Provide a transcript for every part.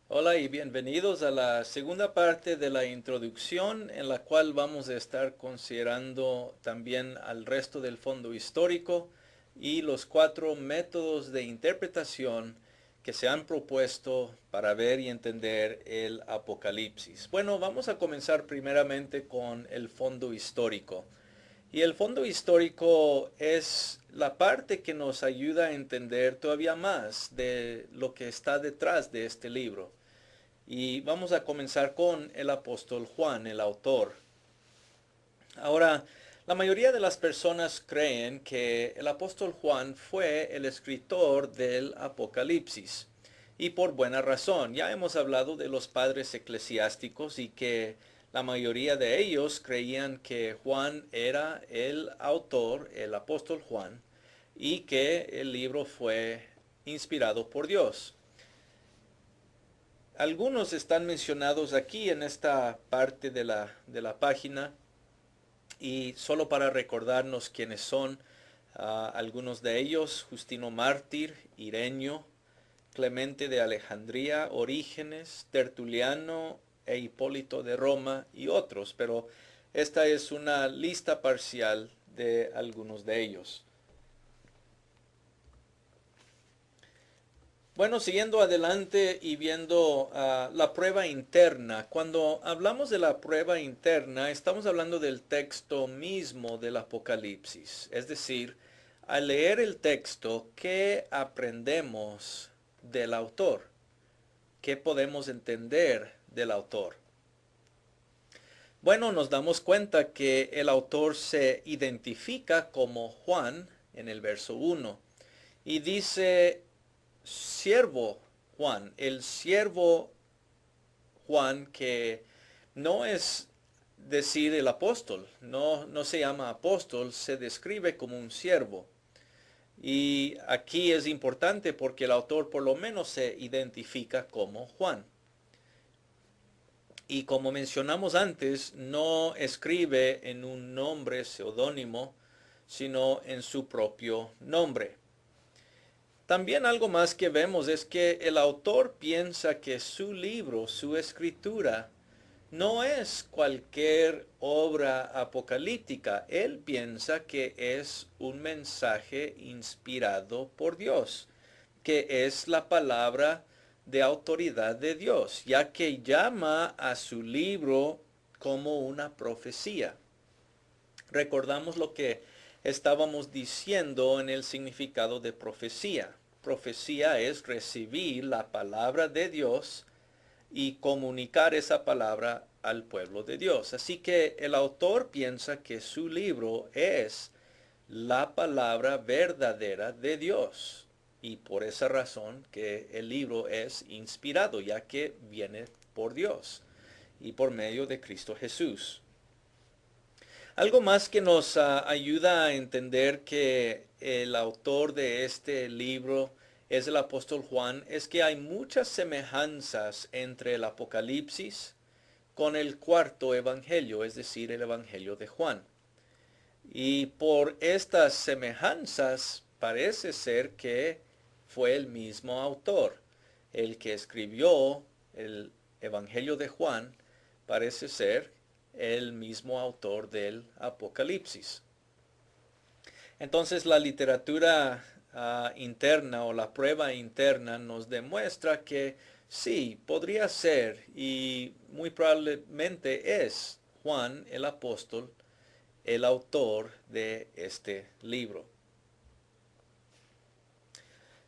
Hola y bienvenidos a la segunda parte de la introducción en la cual vamos a estar considerando también al resto del fondo histórico y los cuatro métodos de interpretación que se han propuesto para ver y entender el Apocalipsis. Bueno, vamos a comenzar primeramente con el fondo histórico. Y el fondo histórico es la parte que nos ayuda a entender todavía más de lo que está detrás de este libro. Y vamos a comenzar con el apóstol Juan, el autor. Ahora, la mayoría de las personas creen que el apóstol Juan fue el escritor del Apocalipsis. Y por buena razón. Ya hemos hablado de los padres eclesiásticos y que la mayoría de ellos creían que Juan era el autor, el apóstol Juan, y que el libro fue inspirado por Dios. Algunos están mencionados aquí en esta parte de la página y solo para recordarnos quiénes son algunos de ellos: Justino Mártir, Ireneo, Clemente de Alejandría, Orígenes, Tertuliano e Hipólito de Roma y otros, pero esta es una lista parcial de algunos de ellos. Bueno, siguiendo adelante y viendo la prueba interna. Cuando hablamos de la prueba interna, estamos hablando del texto mismo del Apocalipsis. Es decir, al leer el texto, ¿qué aprendemos del autor? ¿Qué podemos entender del autor? Bueno, nos damos cuenta que el autor se identifica como Juan en el verso 1 y dice siervo Juan, el siervo Juan, que no es decir el apóstol, no se llama apóstol, se describe como un siervo. Y aquí es importante porque el autor por lo menos se identifica como Juan. Y como mencionamos antes, no escribe en un nombre seudónimo, sino en su propio nombre. También algo más que vemos es que el autor piensa que su libro, su escritura, no es cualquier obra apocalíptica. Él piensa que es un mensaje inspirado por Dios, que es la palabra de autoridad de Dios, ya que llama a su libro como una profecía. Recordamos lo que estábamos diciendo en el significado de profecía. Profecía es recibir la palabra de Dios y comunicar esa palabra al pueblo de Dios. Así que el autor piensa que su libro es la palabra verdadera de Dios. Y por esa razón que el libro es inspirado, ya que viene por Dios y por medio de Cristo Jesús. Algo más que nos ayuda a entender que el autor de este libro es el apóstol Juan es que hay muchas semejanzas entre el Apocalipsis con el cuarto evangelio, es decir, el evangelio de Juan. Y por estas semejanzas parece ser que fue el mismo autor. El que escribió el evangelio de Juan parece ser el mismo autor del Apocalipsis. Entonces la literatura interna o la prueba interna nos demuestra que sí, podría ser y muy probablemente es Juan el apóstol el autor de este libro.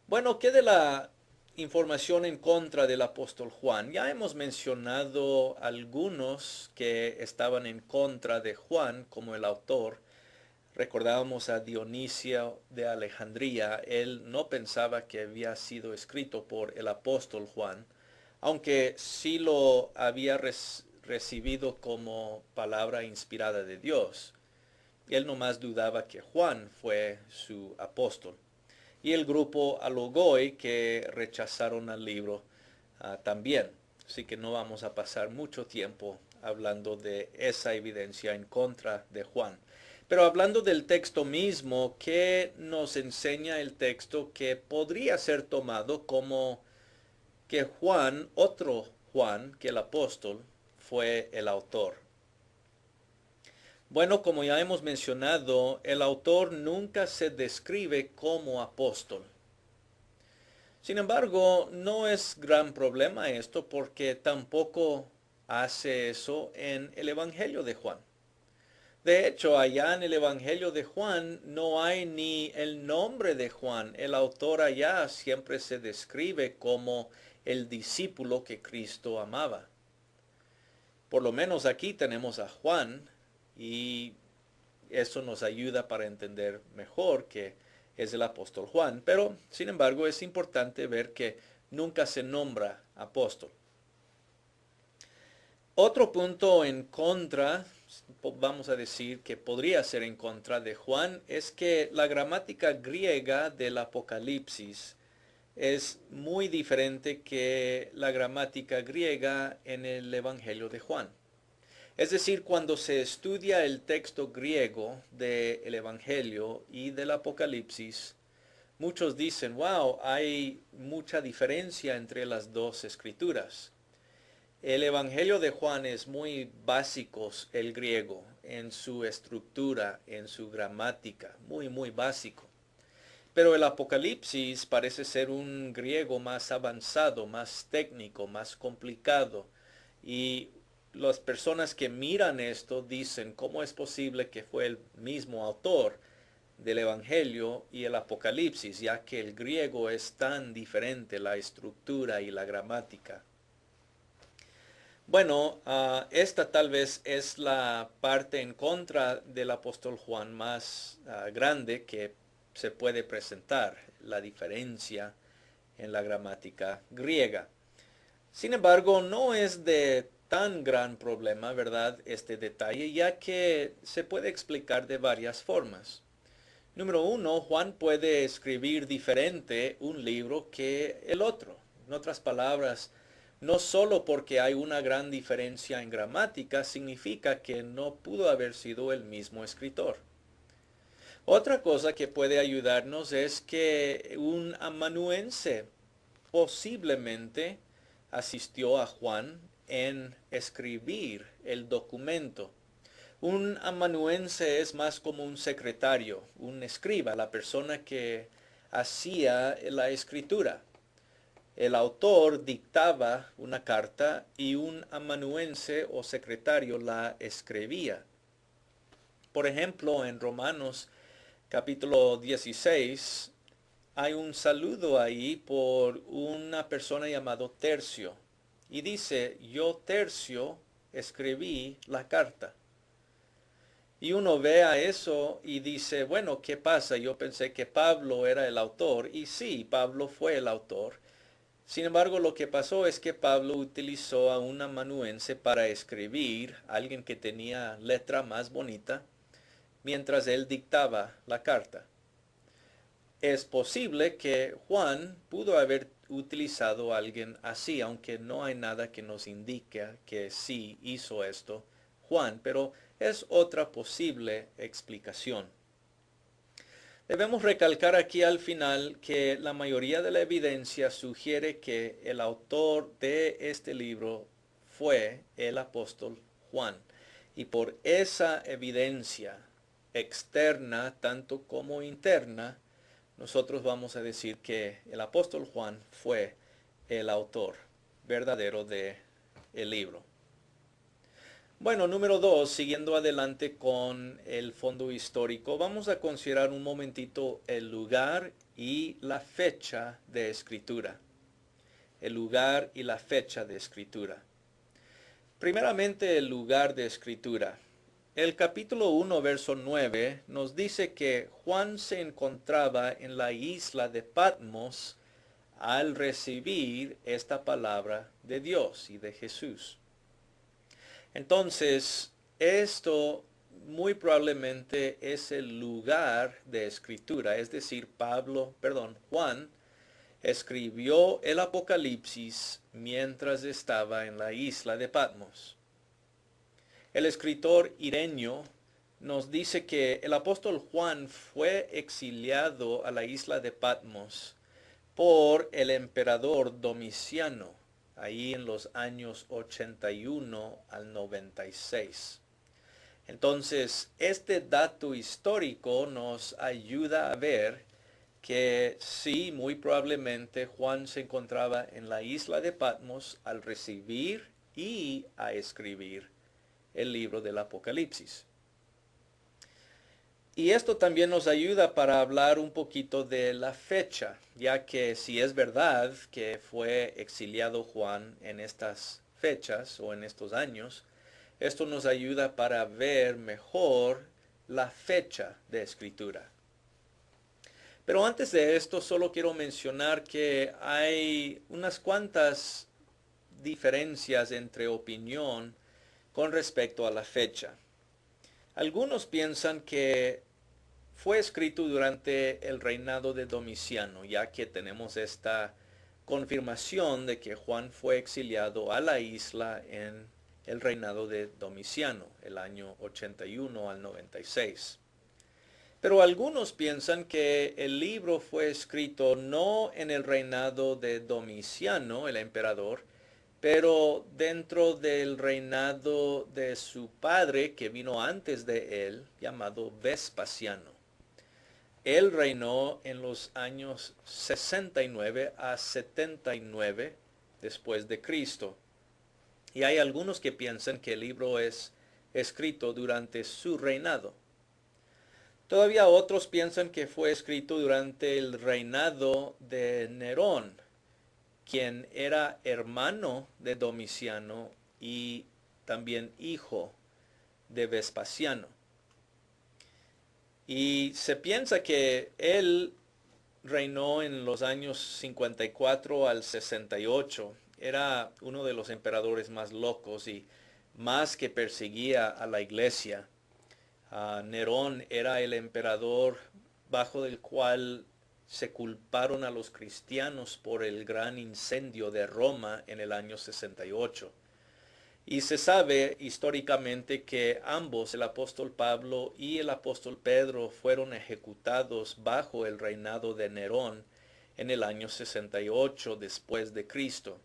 Bueno, ¿qué de la información en contra del apóstol Juan? Ya hemos mencionado algunos que estaban en contra de Juan como el autor. Recordábamos a Dionisio de Alejandría. Él no pensaba que había sido escrito por el apóstol Juan, aunque sí lo había recibido como palabra inspirada de Dios. Él nomás dudaba que Juan fue su apóstol. Y el grupo Alogoi, que rechazaron al libro también. Así que no vamos a pasar mucho tiempo hablando de esa evidencia en contra de Juan. Pero hablando del texto mismo, ¿qué nos enseña el texto que podría ser tomado como que Juan, otro Juan que el apóstol, fue el autor. Bueno, como ya hemos mencionado, el autor nunca se describe como apóstol. Sin embargo, no es gran problema esto porque tampoco hace eso en el Evangelio de Juan. De hecho, allá en el Evangelio de Juan no hay ni el nombre de Juan. El autor allá siempre se describe como el discípulo que Cristo amaba. Por lo menos aquí tenemos a Juan y eso nos ayuda para entender mejor que es el apóstol Juan. Pero, sin embargo, es importante ver que nunca se nombra apóstol. Otro punto en contra, vamos a decir que podría ser en contra de Juan, es que la gramática griega del Apocalipsis es muy diferente que la gramática griega en el Evangelio de Juan. Es decir, cuando se estudia el texto griego del Evangelio y del Apocalipsis, muchos dicen, wow, hay mucha diferencia entre las dos escrituras. El Evangelio de Juan es muy básico, el griego, en su estructura, en su gramática, muy básico. Pero el Apocalipsis parece ser un griego más avanzado, más técnico, más complicado. Y las personas que miran esto dicen, ¿cómo es posible que fue el mismo autor del Evangelio y el Apocalipsis, ya que el griego es tan diferente, la estructura y la gramática? Bueno, esta tal vez es la parte en contra del apóstol Juan más grande que se puede presentar, la diferencia en la gramática griega. Sin embargo, no es de tan gran problema, ¿verdad?, este detalle, ya que se puede explicar de varias formas. Número uno, Juan puede escribir diferente un libro que el otro. En otras palabras, no solo porque hay una gran diferencia en gramática, significa que no pudo haber sido el mismo escritor. Otra cosa que puede ayudarnos es que un amanuense posiblemente asistió a Juan en escribir el documento. Un amanuense es más como un secretario, un escriba, la persona que hacía la escritura. El autor dictaba una carta y un amanuense o secretario la escribía. Por ejemplo, en Romanos capítulo 16 hay un saludo ahí por una persona llamado Tercio. Y dice, yo Tercio escribí la carta. Y uno ve a eso y dice, bueno, ¿qué pasa? Yo pensé que Pablo era el autor. Y sí, Pablo fue el autor. Sin embargo, lo que pasó es que Pablo utilizó a un amanuense para escribir, alguien que tenía letra más bonita, mientras él dictaba la carta. Es posible que Juan pudo haber utilizado a alguien así, aunque no hay nada que nos indique que sí hizo esto Juan, pero es otra posible explicación. Debemos recalcar aquí al final que la mayoría de la evidencia sugiere que el autor de este libro fue el apóstol Juan. Y por esa evidencia externa, tanto como interna, nosotros vamos a decir que el apóstol Juan fue el autor verdadero de el libro. Bueno, número 2, siguiendo adelante con el fondo histórico, vamos a considerar un momentito el lugar y la fecha de escritura. El lugar y la fecha de escritura. Primeramente, el lugar de escritura. El capítulo 1, verso 9, nos dice que Juan se encontraba en la isla de Patmos al recibir esta palabra de Dios y de Jesús. Entonces, esto muy probablemente es el lugar de escritura, es decir, Juan escribió el Apocalipsis mientras estaba en la isla de Patmos. El escritor Ireneo nos dice que el apóstol Juan fue exiliado a la isla de Patmos por el emperador Domiciano, ahí en los años 81 al 96. Entonces, este dato histórico nos ayuda a ver que sí, muy probablemente Juan se encontraba en la isla de Patmos al recibir y a escribir el libro del Apocalipsis. Y esto también nos ayuda para hablar un poquito de la fecha, ya que si es verdad que fue exiliado Juan en estas fechas o en estos años, esto nos ayuda para ver mejor la fecha de escritura. Pero antes de esto, solo quiero mencionar que hay unas cuantas diferencias entre opinión con respecto a la fecha. Algunos piensan que fue escrito durante el reinado de Domiciano, ya que tenemos esta confirmación de que Juan fue exiliado a la isla en el reinado de Domiciano, el año 81 al 96. Pero algunos piensan que el libro fue escrito no en el reinado de Domiciano, el emperador, pero dentro del reinado de su padre que vino antes de él, llamado Vespasiano. Él reinó en los años 69 a 79 después de Cristo. Y hay algunos que piensan que el libro es escrito durante su reinado. Todavía otros piensan que fue escrito durante el reinado de Nerón, quien era hermano de Domiciano y también hijo de Vespasiano. Y se piensa que él reinó en los años 54 al 68. Era uno de los emperadores más locos y más que perseguía a la iglesia. Nerón era el emperador bajo el cual se culparon a los cristianos por el gran incendio de Roma en el año 68. Y se sabe históricamente que ambos, el apóstol Pablo y el apóstol Pedro, fueron ejecutados bajo el reinado de Nerón en el año 68 después de Cristo.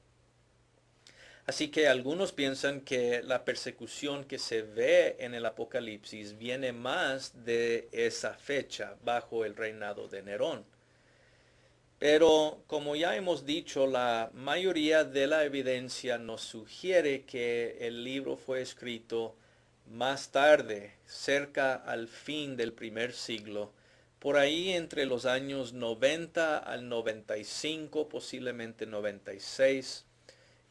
Así que algunos piensan que la persecución que se ve en el Apocalipsis viene más de esa fecha bajo el reinado de Nerón. Pero como ya hemos dicho, la mayoría de la evidencia nos sugiere que el libro fue escrito más tarde, cerca al fin del primer siglo, por ahí entre los años 90 al 95, posiblemente 96.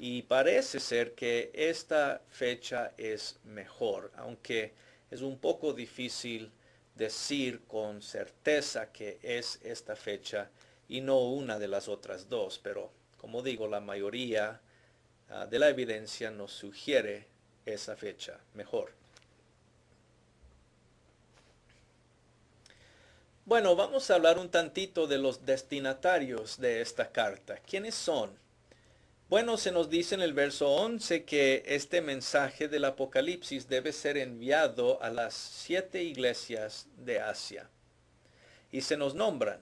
Y parece ser que esta fecha es mejor, aunque es un poco difícil decir con certeza que es esta fecha y no una de las otras dos. Pero como digo, la mayoría de la evidencia nos sugiere esa fecha mejor. Bueno, vamos a hablar un tantito de los destinatarios de esta carta. ¿Quiénes son? Bueno, se nos dice en el verso 11 que este mensaje del Apocalipsis debe ser enviado a las 7 iglesias de Asia. Y se nos nombran.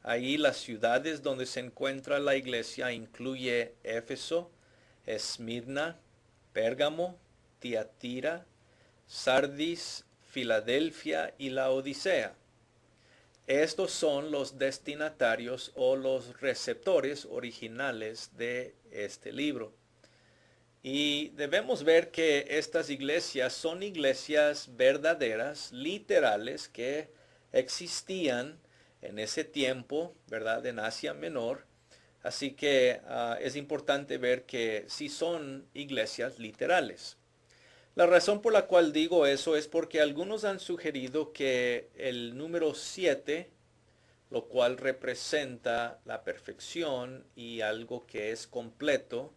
Ahí las ciudades donde se encuentra la iglesia incluye Éfeso, Esmirna, Pérgamo, Tiatira, Sardis, Filadelfia y Laodicea. Estos son los destinatarios o los receptores originales de este libro. Y debemos ver que estas iglesias son iglesias verdaderas, literales, que existían en ese tiempo, ¿verdad? En Asia Menor. Así que es importante ver que sí son iglesias literales. La razón por la cual digo eso es porque algunos han sugerido que el número 7, lo cual representa la perfección y algo que es completo,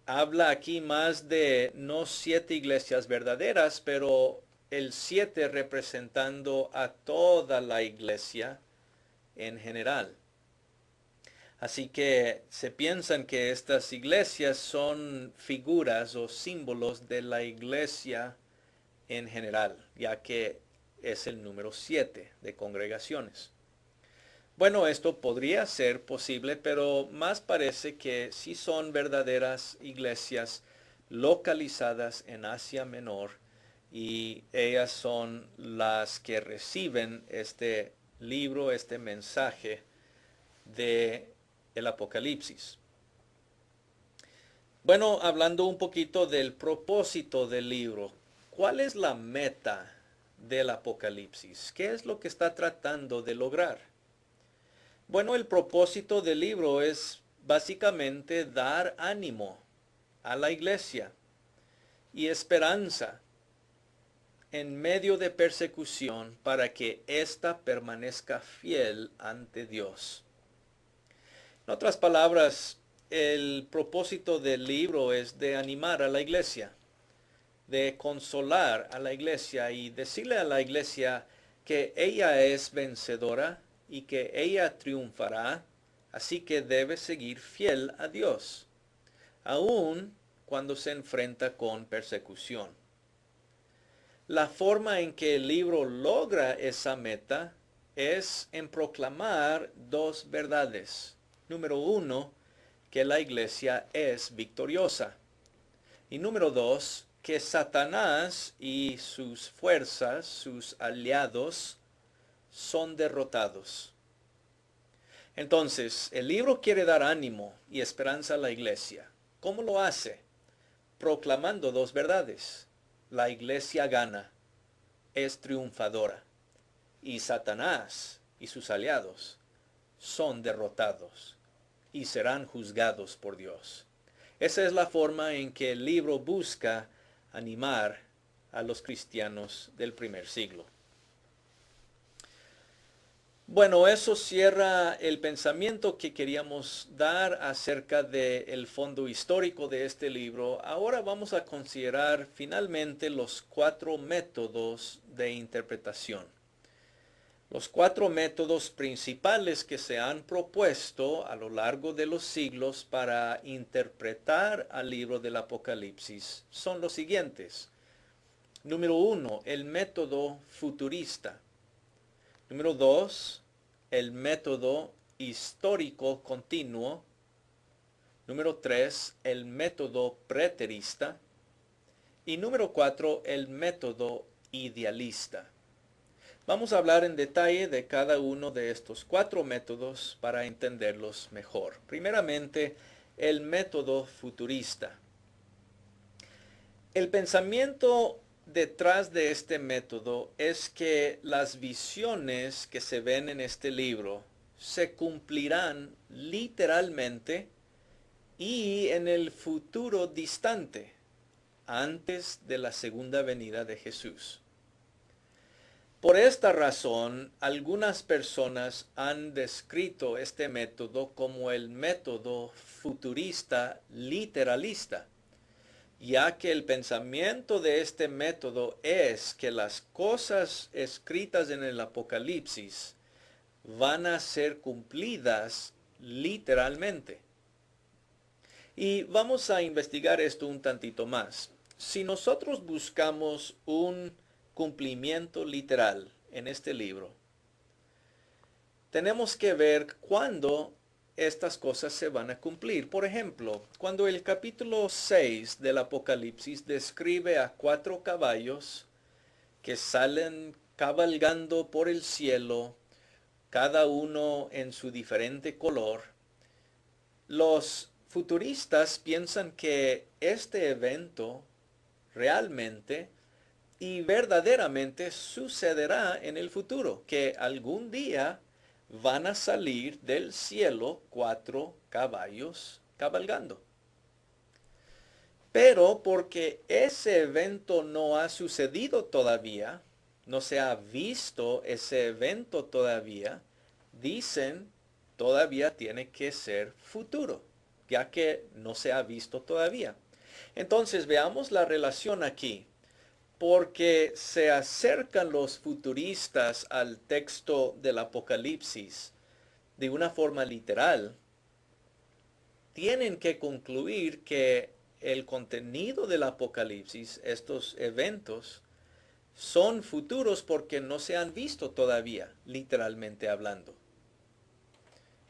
habla aquí más de no 7 iglesias verdaderas, pero el 7 representando a toda la iglesia en general. Así que se piensan que estas iglesias son figuras o símbolos de la iglesia en general, ya que es el número 7 de congregaciones. Bueno, esto podría ser posible, pero más parece que sí son verdaderas iglesias localizadas en Asia Menor y ellas son las que reciben este libro, este mensaje de el Apocalipsis. Bueno, hablando un poquito del propósito del libro, ¿cuál es la meta del Apocalipsis? ¿Qué es lo que está tratando de lograr? Bueno, el propósito del libro es básicamente dar ánimo a la iglesia y esperanza en medio de persecución para que ésta permanezca fiel ante Dios. En otras palabras, el propósito del libro es de animar a la iglesia, de consolar a la iglesia y decirle a la iglesia que ella es vencedora y que ella triunfará, así que debe seguir fiel a Dios, aun cuando se enfrenta con persecución. La forma en que el libro logra esa meta es en proclamar dos verdades. Número uno, que la iglesia es victoriosa. Y número dos, que Satanás y sus fuerzas, sus aliados, son derrotados. Entonces, el libro quiere dar ánimo y esperanza a la iglesia. ¿Cómo lo hace? Proclamando dos verdades. La iglesia gana, es triunfadora, y Satanás y sus aliados son derrotados y serán juzgados por Dios. Esa es la forma en que el libro busca animar a los cristianos del primer siglo. Bueno, eso cierra el pensamiento que queríamos dar acerca del fondo histórico de este libro. Ahora vamos a considerar finalmente los 4 métodos de interpretación. Los 4 métodos principales que se han propuesto a lo largo de los siglos para interpretar al libro del Apocalipsis son los siguientes. Número 1, el método futurista. Número 2, el método histórico continuo. Número 3, el método preterista. Y número 4, el método idealista. Vamos a hablar en detalle de cada uno de estos 4 métodos para entenderlos mejor. Primeramente, el método futurista. El pensamiento detrás de este método es que las visiones que se ven en este libro se cumplirán literalmente y en el futuro distante, antes de la segunda venida de Jesús. Por esta razón, algunas personas han descrito este método como el método futurista literalista, ya que el pensamiento de este método es que las cosas escritas en el Apocalipsis van a ser cumplidas literalmente. Y vamos a investigar esto un tantito más. Si nosotros buscamos un cumplimiento literal en este libro, tenemos que ver cuándo estas cosas se van a cumplir. Por ejemplo, cuando el capítulo 6 del Apocalipsis describe a 4 caballos que salen cabalgando por el cielo, cada uno en su diferente color, los futuristas piensan que este evento realmente y verdaderamente sucederá en el futuro, que algún día van a salir del cielo 4 caballos cabalgando. Pero porque ese evento no ha sucedido todavía, no se ha visto ese evento todavía, dicen todavía tiene que ser futuro, ya que no se ha visto todavía. Entonces veamos la relación aquí. Porque se acercan los futuristas al texto del Apocalipsis de una forma literal, tienen que concluir que el contenido del Apocalipsis, estos eventos, son futuros porque no se han visto todavía, literalmente hablando.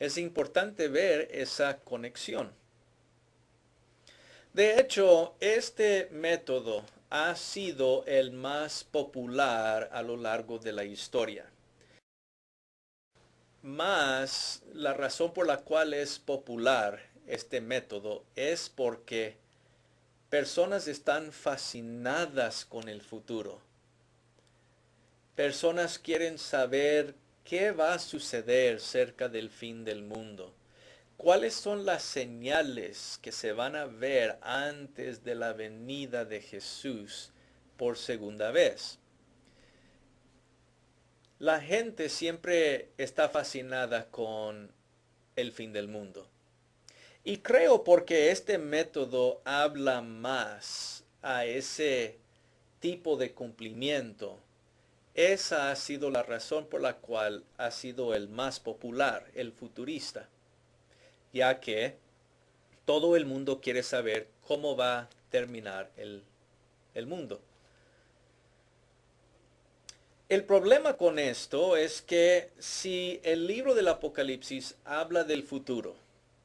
Es importante ver esa conexión. De hecho, este método ha sido el más popular a lo largo de la historia. Más la razón por la cual es popular este método es porque personas están fascinadas con el futuro. Personas quieren saber qué va a suceder cerca del fin del mundo. ¿Cuáles son las señales que se van a ver antes de la venida de Jesús por segunda vez? La gente siempre está fascinada con el fin del mundo. Y creo porque este método habla más a ese tipo de cumplimiento. Esa ha sido la razón por la cual ha sido el más popular, el futurista, ya que todo el mundo quiere saber cómo va a terminar el mundo. El problema con esto es que si el libro del Apocalipsis habla del futuro,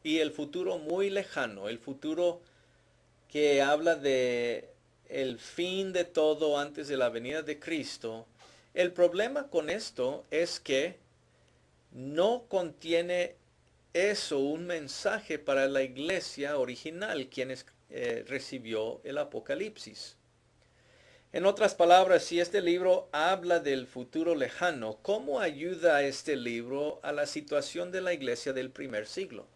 y el futuro muy lejano, el futuro que habla de el fin de todo antes de la venida de Cristo, el problema con esto es que no contiene eso un mensaje para la iglesia original, quien recibió el Apocalipsis. En otras palabras, si este libro habla del futuro lejano, ¿cómo ayuda este libro a la situación de la iglesia del primer siglo?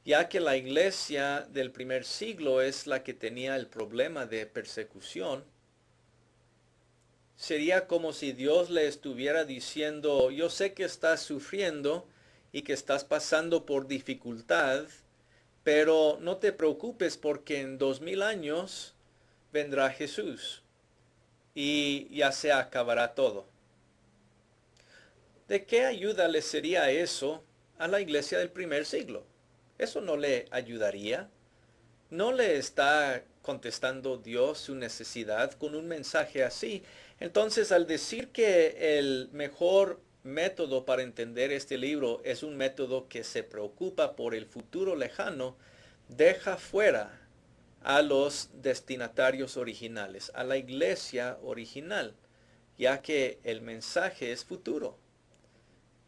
Ya que la iglesia del primer siglo es la que tenía el problema de persecución, sería como si Dios le estuviera diciendo, yo sé que estás sufriendo y que estás pasando por dificultad, pero no te preocupes porque en 2000 años vendrá Jesús y ya se acabará todo. ¿De qué ayuda le sería eso a la iglesia del primer siglo? Eso no le ayudaría. No le está contestando Dios su necesidad con un mensaje así. Entonces, al decir que el mejor método para entender este libro es un método que se preocupa por el futuro lejano, deja fuera a los destinatarios originales, a la iglesia original, ya que el mensaje es futuro.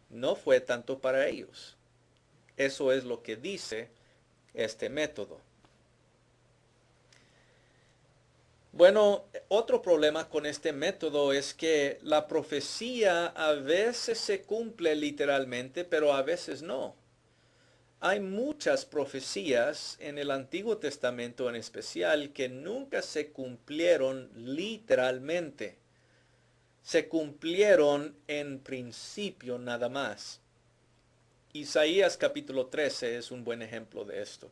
No fue tanto para ellos. Eso es lo que dice este método. Bueno, otro problema con este método es que la profecía a veces se cumple literalmente, pero a veces no. Hay muchas profecías en el Antiguo Testamento en especial que nunca se cumplieron literalmente. Se cumplieron en principio nada más. Isaías capítulo 13 es un buen ejemplo de esto.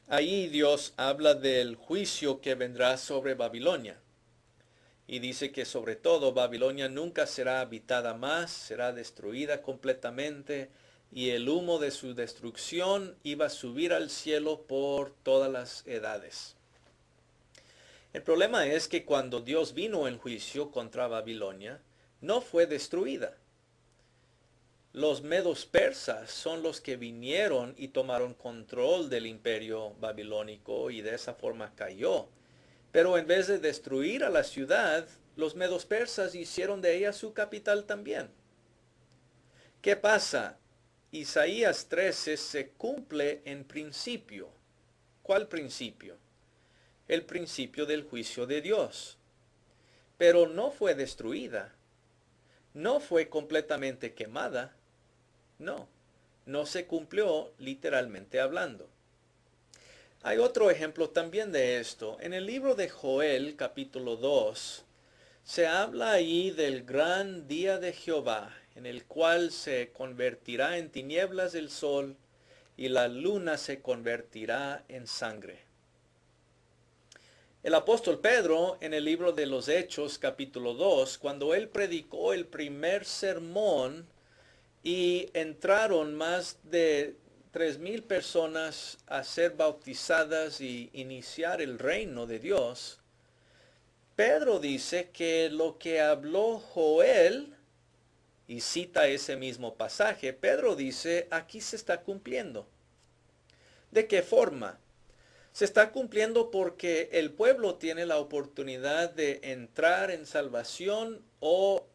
Ahí Dios habla del juicio que vendrá sobre Babilonia. Y dice que sobre todo Babilonia nunca será habitada más, será destruida completamente, y el humo de su destrucción iba a subir al cielo por todas las edades. El problema es que cuando Dios vino en juicio contra Babilonia, no fue destruida. Los medos persas son los que vinieron y tomaron control del imperio babilónico y de esa forma cayó. Pero en vez de destruir a la ciudad, los medos persas hicieron de ella su capital también. ¿Qué pasa? Isaías 13 se cumple en principio. ¿Cuál principio? El principio del juicio de Dios. Pero no fue destruida. No fue completamente quemada. No, no se cumplió literalmente hablando. Hay otro ejemplo también de esto. En el libro de Joel, capítulo 2, se habla ahí del gran día de Jehová, en el cual se convertirá en tinieblas el sol y la luna se convertirá en sangre. El apóstol Pedro, en el libro de los Hechos, capítulo 2, cuando él predicó el primer sermón y entraron más de 3000 personas a ser bautizadas y iniciar el reino de Dios, Pedro dice que lo que habló Joel y cita ese mismo pasaje, Pedro dice, aquí se está cumpliendo. ¿De qué forma? Se está cumpliendo porque el pueblo tiene la oportunidad de entrar en salvación o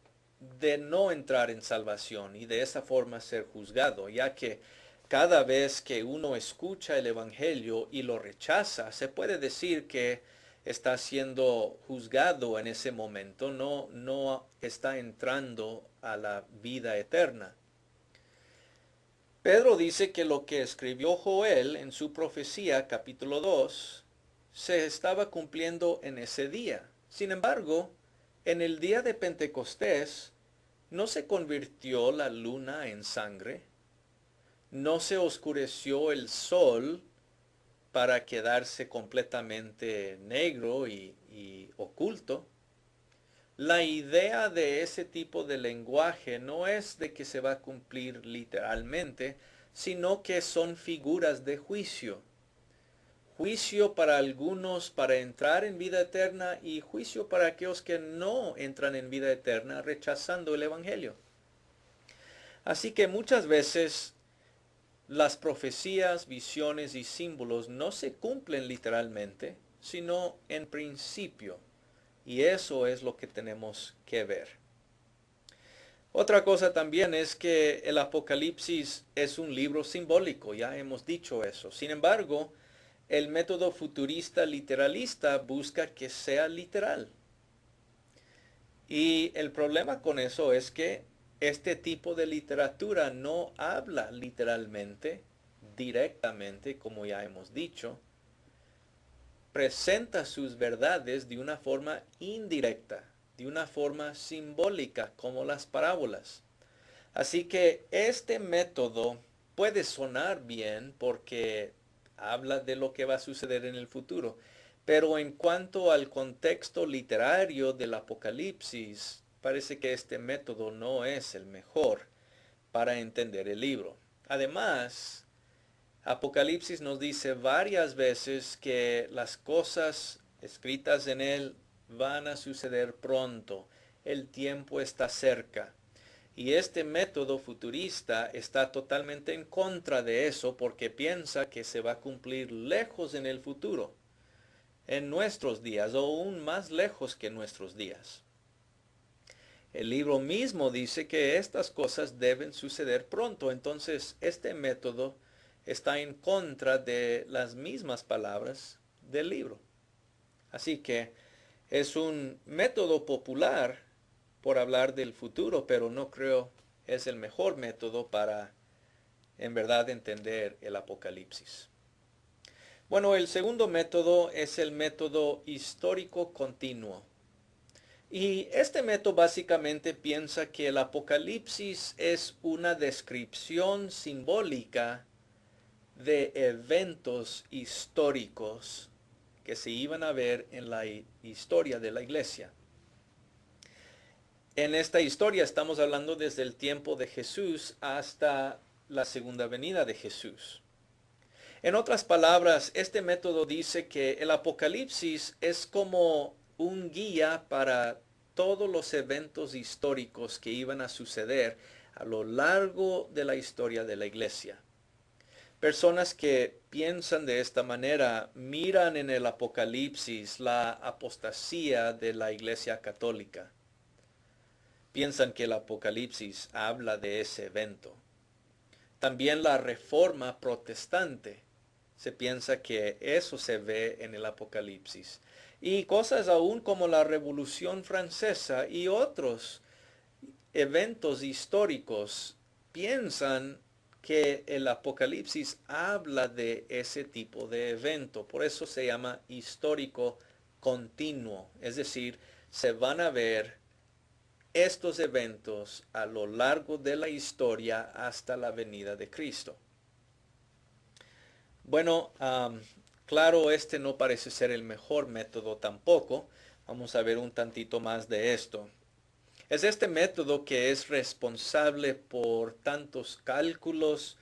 de no entrar en salvación y de esa forma ser juzgado, ya que cada vez que uno escucha el Evangelio y lo rechaza, se puede decir que está siendo juzgado en ese momento, no está entrando a la vida eterna. Pedro dice que lo que escribió Joel en su profecía, capítulo 2, se estaba cumpliendo en ese día. Sin embargo, en el día de Pentecostés, no se convirtió la luna en sangre, no se oscureció el sol para quedarse completamente negro y oculto. La idea de ese tipo de lenguaje no es de que se va a cumplir literalmente, sino que son figuras de juicio. Juicio para algunos para entrar en vida eterna y juicio para aquellos que no entran en vida eterna rechazando el Evangelio. Así que muchas veces las profecías, visiones y símbolos no se cumplen literalmente, sino en principio. Y eso es lo que tenemos que ver. Otra cosa también es que el Apocalipsis es un libro simbólico, ya hemos dicho eso. Sin embargo, el método futurista literalista busca que sea literal. Y el problema con eso es que este tipo de literatura no habla literalmente, directamente, como ya hemos dicho, presenta sus verdades de una forma indirecta, de una forma simbólica, como las parábolas. Así que este método puede sonar bien porque habla de lo que va a suceder en el futuro, pero en cuanto al contexto literario del Apocalipsis, parece que este método no es el mejor para entender el libro. Además, Apocalipsis nos dice varias veces que las cosas escritas en él van a suceder pronto. El tiempo está cerca. Y este método futurista está totalmente en contra de eso porque piensa que se va a cumplir lejos en el futuro, en nuestros días o aún más lejos que nuestros días. El libro mismo dice que estas cosas deben suceder pronto, entonces este método está en contra de las mismas palabras del libro. Así que es un método popular por hablar del futuro, pero no creo es el mejor método para en verdad entender el Apocalipsis. Bueno, el segundo método es el método histórico continuo. Y este método básicamente piensa que el Apocalipsis es una descripción simbólica de eventos históricos que se iban a ver en la historia de la iglesia. En esta historia estamos hablando desde el tiempo de Jesús hasta la segunda venida de Jesús. En otras palabras, este método dice que el Apocalipsis es como un guía para todos los eventos históricos que iban a suceder a lo largo de la historia de la iglesia. Personas que piensan de esta manera miran en el Apocalipsis la apostasía de la iglesia católica. Piensan que el Apocalipsis habla de ese evento. También la reforma protestante. Se piensa que eso se ve en el Apocalipsis. Y cosas aún como la Revolución Francesa y otros eventos históricos piensan que el Apocalipsis habla de ese tipo de evento. Por eso se llama histórico continuo. Es decir, se van a ver estos eventos a lo largo de la historia hasta la venida de Cristo. Bueno, claro, este no parece ser el mejor método tampoco. Vamos a ver un tantito más de esto. Es este método que es responsable por tantos cálculos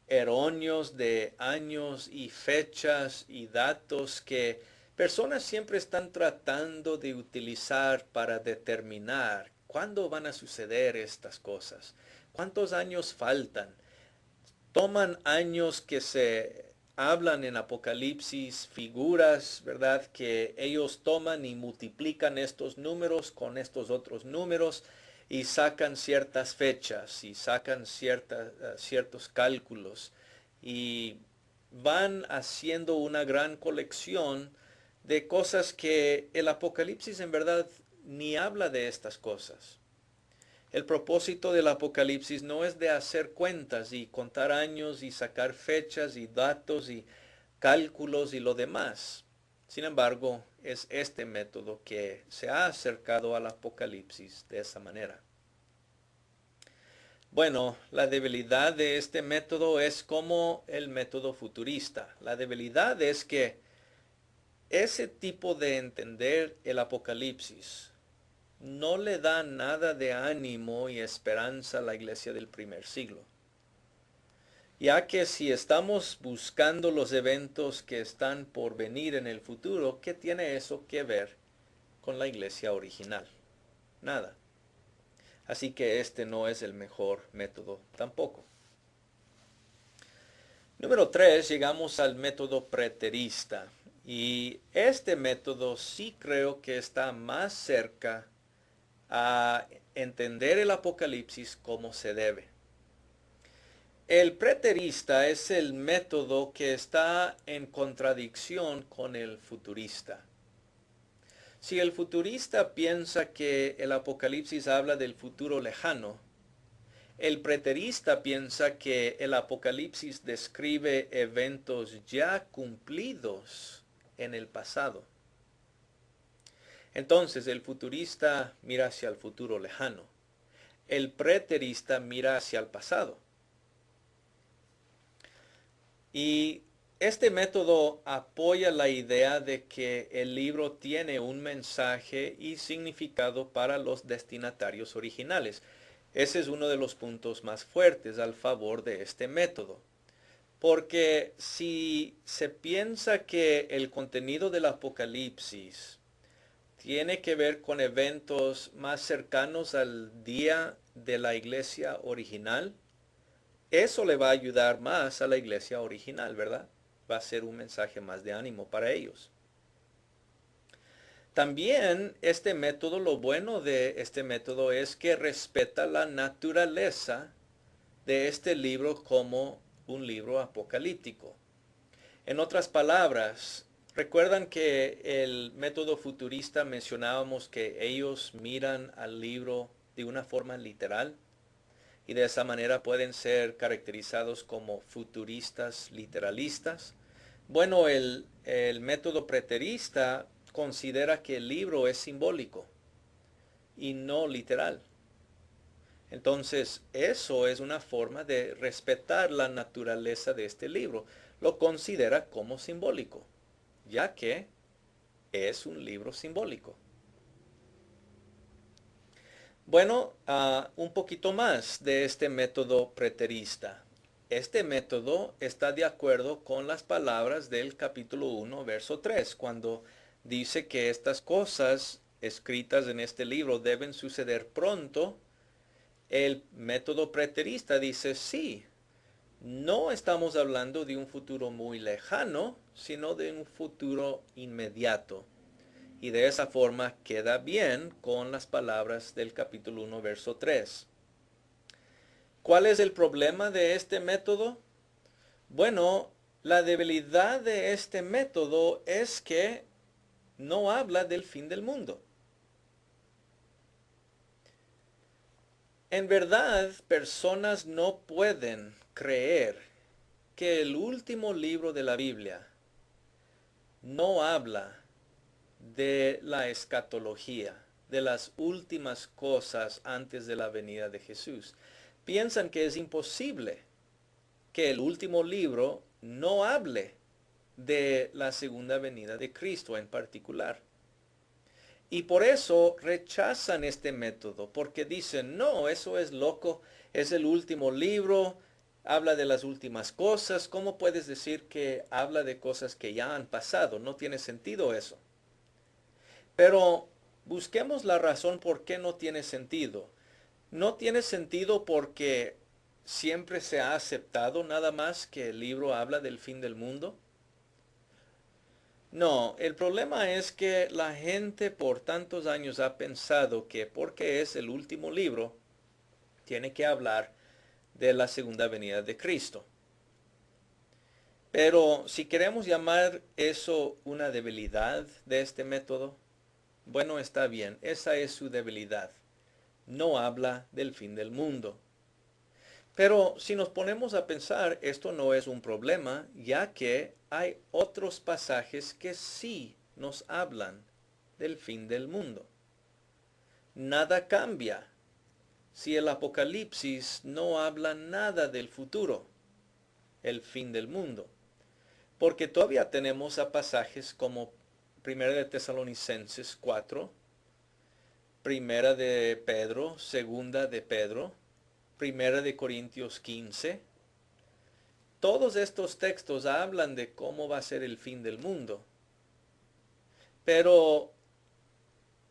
erróneos de años y fechas y datos que personas siempre están tratando de utilizar para determinar ¿Cuándo van a suceder estas cosas? ¿Cuántos años faltan? Toman años que se hablan en Apocalipsis, figuras, ¿verdad? Que ellos toman y multiplican estos números con estos otros números y sacan ciertas fechas y sacan ciertos cálculos y van haciendo una gran colección de cosas que el Apocalipsis en verdad ni habla de estas cosas. El propósito del Apocalipsis no es de hacer cuentas y contar años y sacar fechas y datos y cálculos y lo demás. Sin embargo, es este método que se ha acercado al Apocalipsis de esa manera. Bueno, la debilidad de este método es como el método futurista. La debilidad es que ese tipo de entender el Apocalipsis no le da nada de ánimo y esperanza a la iglesia del primer siglo. Ya que si estamos buscando los eventos que están por venir en el futuro, ¿qué tiene eso que ver con la iglesia original? Nada. Así que este no es el mejor método tampoco. Número 3, llegamos al método preterista. Y este método sí creo que está más cerca a entender el Apocalipsis como se debe. El preterista es el método que está en contradicción con el futurista. Si el futurista piensa que el Apocalipsis habla del futuro lejano, el preterista piensa que el Apocalipsis describe eventos ya cumplidos en el pasado. Entonces el futurista mira hacia el futuro lejano. El preterista mira hacia el pasado. Y este método apoya la idea de que el libro tiene un mensaje y significado para los destinatarios originales. Ese es uno de los puntos más fuertes al favor de este método. Porque si se piensa que el contenido del Apocalipsis tiene que ver con eventos más cercanos al día de la iglesia original, eso le va a ayudar más a la iglesia original, ¿verdad? Va a ser un mensaje más de ánimo para ellos. También este método, lo bueno de este método es que respeta la naturaleza de este libro como un libro apocalíptico. En otras palabras, ¿recuerdan que el método futurista mencionábamos que ellos miran al libro de una forma literal? Y de esa manera pueden ser caracterizados como futuristas literalistas. Bueno, el método preterista considera que el libro es simbólico y no literal. Entonces, eso es una forma de respetar la naturaleza de este libro. Lo considera como simbólico, ya que es un libro simbólico. Bueno, un poquito más de este método preterista. Este método está de acuerdo con las palabras del capítulo 1, verso 3, cuando dice que estas cosas escritas en este libro deben suceder pronto. El método preterista dice, sí, no estamos hablando de un futuro muy lejano, sino de un futuro inmediato. Y de esa forma queda bien con las palabras del capítulo 1, verso 3. ¿Cuál es el problema de este método? Bueno, la debilidad de este método es que no habla del fin del mundo. En verdad, personas no pueden creer que el último libro de la Biblia no habla de la escatología, de las últimas cosas antes de la venida de Jesús. Piensan que es imposible que el último libro no hable de la segunda venida de Cristo en particular. Y por eso rechazan este método, porque dicen, no, eso es loco, es el último libro, habla de las últimas cosas, ¿cómo puedes decir que habla de cosas que ya han pasado? No tiene sentido eso. Pero busquemos la razón por qué no tiene sentido. No tiene sentido porque siempre se ha aceptado nada más que el libro habla del fin del mundo. No, el problema es que la gente por tantos años ha pensado que porque es el último libro, tiene que hablar de la segunda venida de Cristo. Pero si queremos llamar eso una debilidad de este método, bueno, está bien, esa es su debilidad. No habla del fin del mundo. Pero si nos ponemos a pensar, esto no es un problema, ya que hay otros pasajes que sí nos hablan del fin del mundo. Nada cambia si el Apocalipsis no habla nada del futuro, el fin del mundo. Porque todavía tenemos a pasajes como 1 de Tesalonicenses 4, 1 de Pedro, 2 de Pedro, 1 de Corintios 15. Todos estos textos hablan de cómo va a ser el fin del mundo. Pero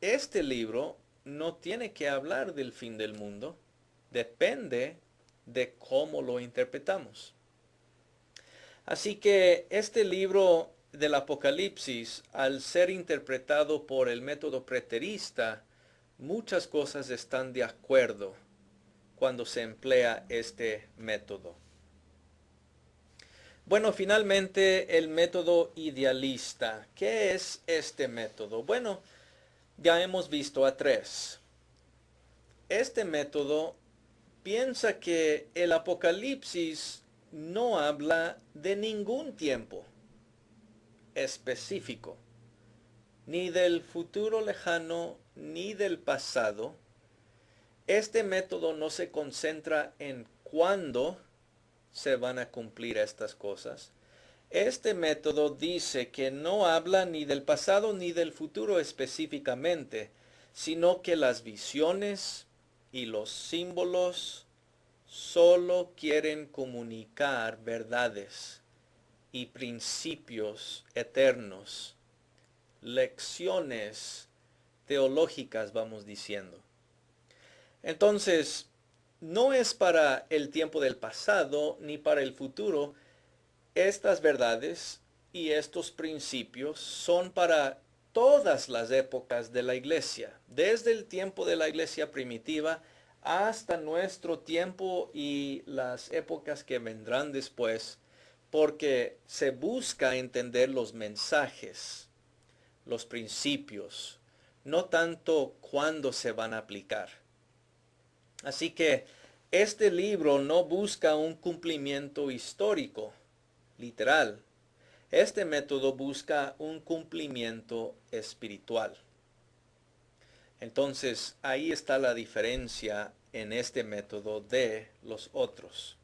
este libro no tiene que hablar del fin del mundo. Depende de cómo lo interpretamos. Así que este libro del Apocalipsis, al ser interpretado por el método preterista, muchas cosas están de acuerdo cuando se emplea este método. Bueno, finalmente el método idealista. ¿Qué es este método? Bueno, ya hemos visto a tres. Este método piensa que el Apocalipsis no habla de ningún tiempo específico, ni del futuro lejano, ni del pasado. Este método no se concentra en cuándo se van a cumplir estas cosas. Este método dice que no habla ni del pasado ni del futuro específicamente, sino que las visiones y los símbolos solo quieren comunicar verdades y principios eternos, lecciones teológicas, vamos diciendo. Entonces, no es para el tiempo del pasado ni para el futuro. Estas verdades y estos principios son para todas las épocas de la iglesia, desde el tiempo de la iglesia primitiva hasta nuestro tiempo y las épocas que vendrán después, porque se busca entender los mensajes, los principios, no tanto cuándo se van a aplicar. Así que este libro no busca un cumplimiento histórico, literal. Este método busca un cumplimiento espiritual. Entonces, ahí está la diferencia en este método de los otros.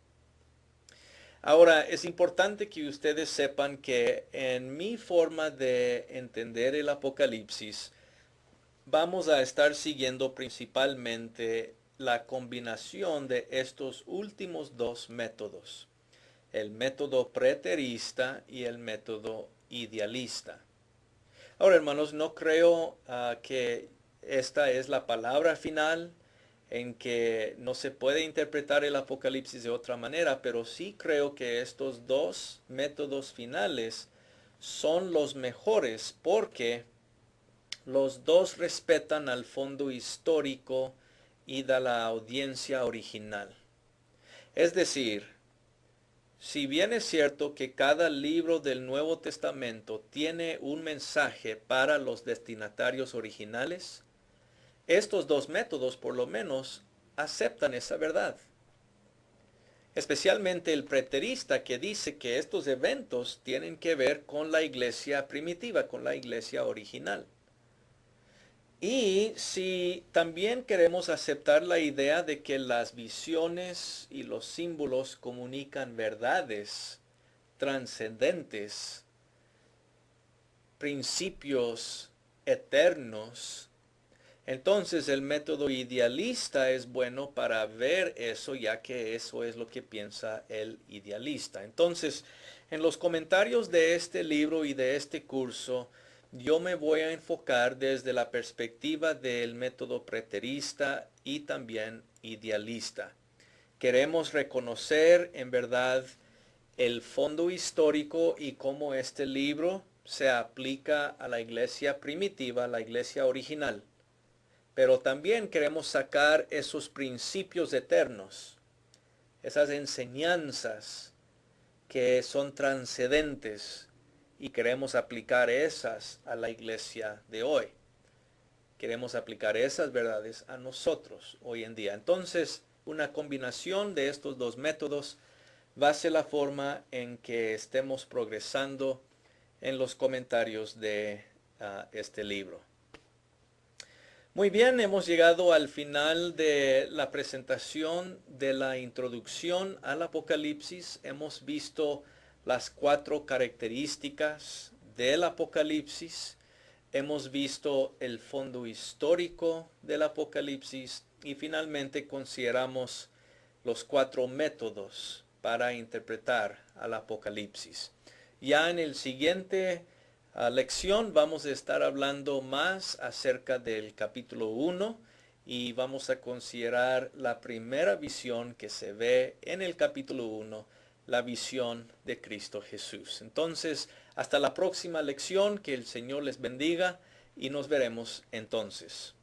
Ahora, es importante que ustedes sepan que en mi forma de entender el Apocalipsis, vamos a estar siguiendo principalmente la combinación de estos últimos dos métodos, el método preterista y el método idealista. Ahora, hermanos, no creo que esta es la palabra final, en que no se puede interpretar el Apocalipsis de otra manera, pero sí creo que estos dos métodos finales son los mejores porque los dos respetan al fondo histórico y de la audiencia original. Es decir, si bien es cierto que cada libro del Nuevo Testamento tiene un mensaje para los destinatarios originales, estos dos métodos por lo menos aceptan esa verdad. Especialmente el preterista, que dice que estos eventos tienen que ver con la iglesia primitiva, con la iglesia original. Y si también queremos aceptar la idea de que las visiones y los símbolos comunican verdades trascendentes, principios eternos, entonces el método idealista es bueno para ver eso, ya que eso es lo que piensa el idealista. Entonces, en los comentarios de este libro y de este curso, yo me voy a enfocar desde la perspectiva del método preterista y también idealista. Queremos reconocer en verdad el fondo histórico y cómo este libro se aplica a la iglesia primitiva, la iglesia original. Pero también queremos sacar esos principios eternos, esas enseñanzas que son trascendentes y queremos aplicar esas a la iglesia de hoy. Queremos aplicar esas verdades a nosotros hoy en día. Entonces, una combinación de estos dos métodos va a ser la forma en que estemos progresando en los comentarios de este libro. Muy bien, hemos llegado al final de la presentación de la introducción al Apocalipsis. Hemos visto las 4 características del Apocalipsis. Hemos visto el fondo histórico del Apocalipsis y finalmente consideramos los 4 métodos para interpretar al Apocalipsis. Ya en el siguiente lección vamos a estar hablando más acerca del capítulo 1 y vamos a considerar la primera visión que se ve en el capítulo 1, la visión de Cristo Jesús. Entonces, hasta la próxima lección, que el Señor les bendiga y nos veremos entonces.